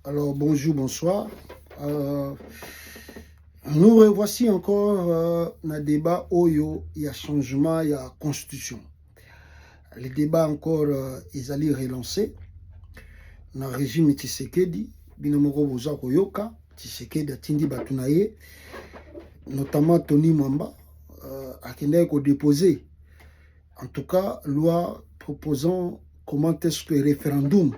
Alors bonjour, bonsoir. Euh, nous revoici encore dans le débat Oyo, il y a changement, il y a constitution. Le débat encore est allé relancer dans le régime Tshisekedi, binomoko boza koyoka, Tshisekedi atindi batunaye, notamment Tony Mwamba, akende ko déposer en tout cas loi proposant comment est-ce que référendum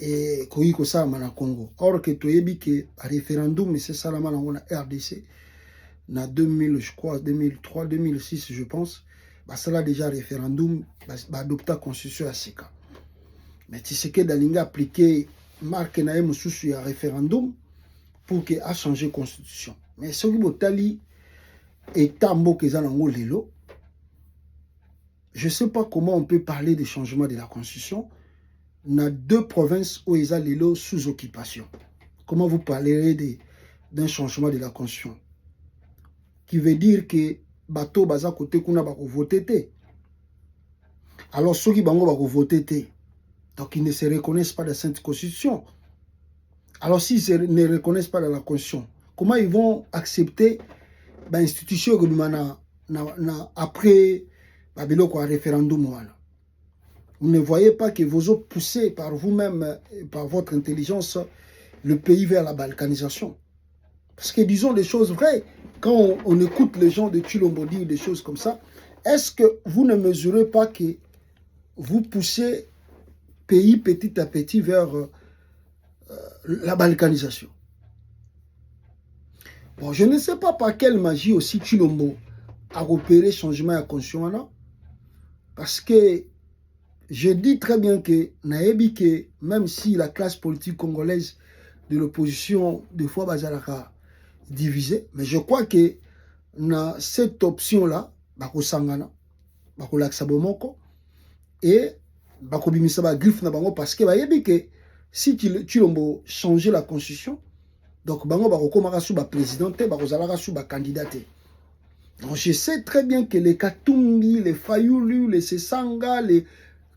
et koyiko ça na Congo. Or que toyebi que référendum c'est ça la na RDC na 2000 je crois 2003 2006 je pense bah ça là déjà référendum bah adopter constitution à Sika. Mais tu sais que dalinga appliquer marque na mususu ya référendum pour que a changer constitution. Mais ce qui botali état mboka za nango lelo. Je sais pas comment on peut parler de changement de la constitution. On a deux provinces où ils ont les sous occupation. Comment vous parlerez d'un changement de la constitution? Qui veut dire que bateau baza côté kuna bako voter. Alors ceux qui bango bako voter, donc ils ne se reconnaissent pas dans cette constitution. Alors s'ils ne reconnaissent pas dans la constitution, comment ils vont accepter l'institution que nous après un référendum? Vous ne voyez pas que vous poussez par vous-même, par votre intelligence, le pays vers la balkanisation. Parce que disons des choses vraies, quand on écoute les gens de Tshilombo dire des choses comme ça, est-ce que vous ne mesurez pas que vous poussez pays petit à petit vers la balkanisation? Bon, je ne sais pas par quelle magie aussi Tshilombo a opéré changement à constitution, parce que je dis très bien que naebi que même si la classe politique congolaise de l'opposition des fois bazalaka divisée, mais je crois que dans cette option là bako sangana bako laksa bomoko et bako bimisa ba griffe na bango parce que bayebi que si Tshilombo changer la constitution donc bango bako komaka sous ba président te bako zalaka sous ba candidat te. Donc je sais très bien que les Katumbi, les Fayulu, les Sesanga, les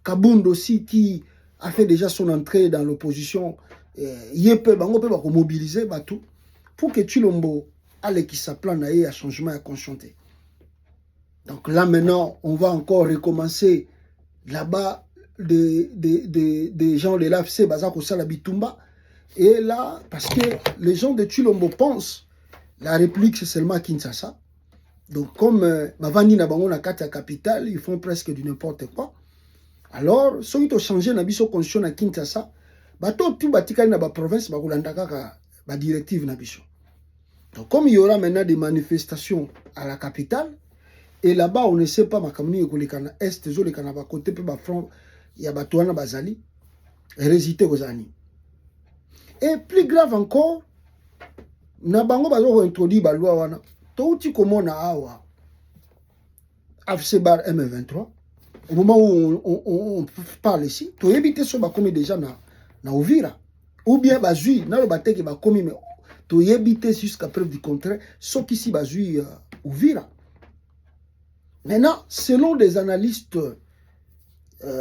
Kabound aussi qui a fait déjà son entrée dans l'opposition, il peut mobiliser tout pour que Tshilombo aille qui s'appelle à changement à conscienter. Donc là maintenant, on va encore recommencer là-bas des gens de l'AFC, Bazako Salabitumba. Et là, parce que les gens de Tshilombo pensent la République c'est seulement Kinshasa. Donc comme Mavandi Nabango na kati ya capitale, ils font presque du n'importe quoi. Alors, ceux qui ont changé la constitution à Kinshasa, tout batikali na ba province ba kulandaka ka ba directive na biso. Donc comme il y aura maintenant des manifestations à la capitale et là-bas on ne sait pas makamuni ko lekana est zo lekana ba côté pe ba front ya batwana bazali résister aux années. Et plus grave encore, na bango bazo introduire ba loi wana. Touti komona awa AFC bar M23. Au moment où on parle ici, tu évites ce que comme déjà na Uvira ou bien bazui na le bateke ba komi mais tu évites jusqu'à preuve du contraire ce qui si bazui Uvira. Maintenant, selon des analystes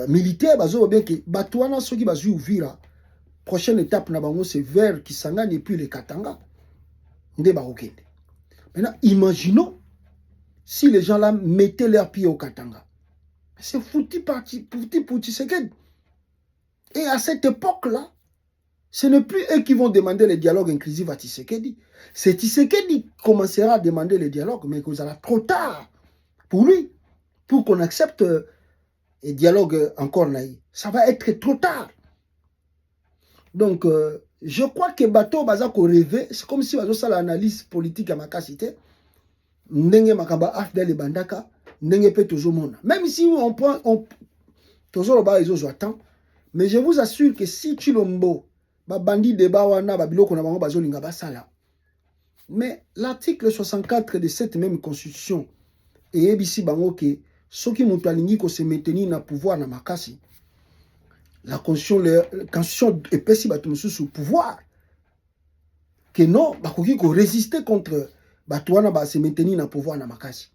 militaires, bazo bien que batouana ce qui bazui Uvira, prochaine étape na bango c'est vers Kisangani et puis les Katanga. Nde ba okende. Maintenant, imaginons si les gens là mettaient leurs pieds au Katanga. C'est foutu pour Tshisekedi. Et à cette époque-là, ce n'est plus eux qui vont demander le dialogue inclusif à Tshisekedi. C'est Tshisekedi qui commencera à demander le dialogue, mais que ça va trop tard pour lui, pour qu'on accepte le dialogue encore naïf. Ça va être trop tard. Donc, je crois que Bato Bazako rêvait, c'est comme si Bazo ça l'analyse politique à ma cité. Ndenge makamba afdel et bandaka. Même si on prend, toujours le attend, mais je vous assure que si Tshilombo, bandi de bawana, babiloko na bango bazolinga basala. Mais l'article 64 de cette même constitution, et ebisi bango ke, ceux qui mutalingi ko se maintenir na pouvoir na makasi, la constitution epesi batumusu sous pouvoir, que non, bakoki ko résister contre batouana ba se maintenir na pouvoir na makasi.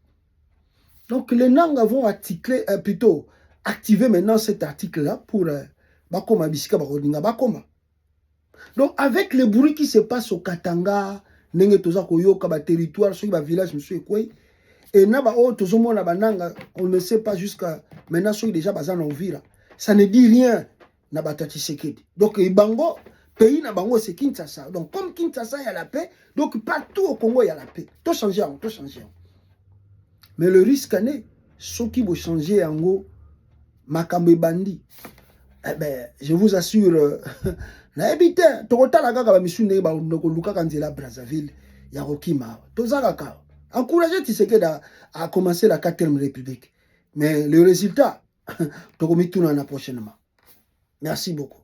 Donc les Nanga vont plutôt activer maintenant cet article-là pour Bakoma Bisika Barodinga Bakoma. Donc, avec le bruit qui se passe au Katanga, ndenge toza koyoka ba territoire, sur ba village, monsieur quoi, et naba oh tozomo na bananga, on ne sait pas jusqu'à maintenant sur déjà bazana Uvira. Ça ne dit rien na batati sekedi. Donc Ibango pays na bango c'est Kinshasa. Donc comme Kinshasa il y a la paix, donc partout au Congo il y a la paix. Tout changer, tout changer. Mais le risque est ceux qui vont changer en gros makambe bandi. Eh ben, je vous assure, na ebite, tokota la kaka ba misune ba ndoko luka kanzela Brazzaville, ya Rokima. Tozaka ka. Encouragez Tshisekedi à commencer la 4e République. Mais le résultat, tokomituna na prochainement. Merci beaucoup.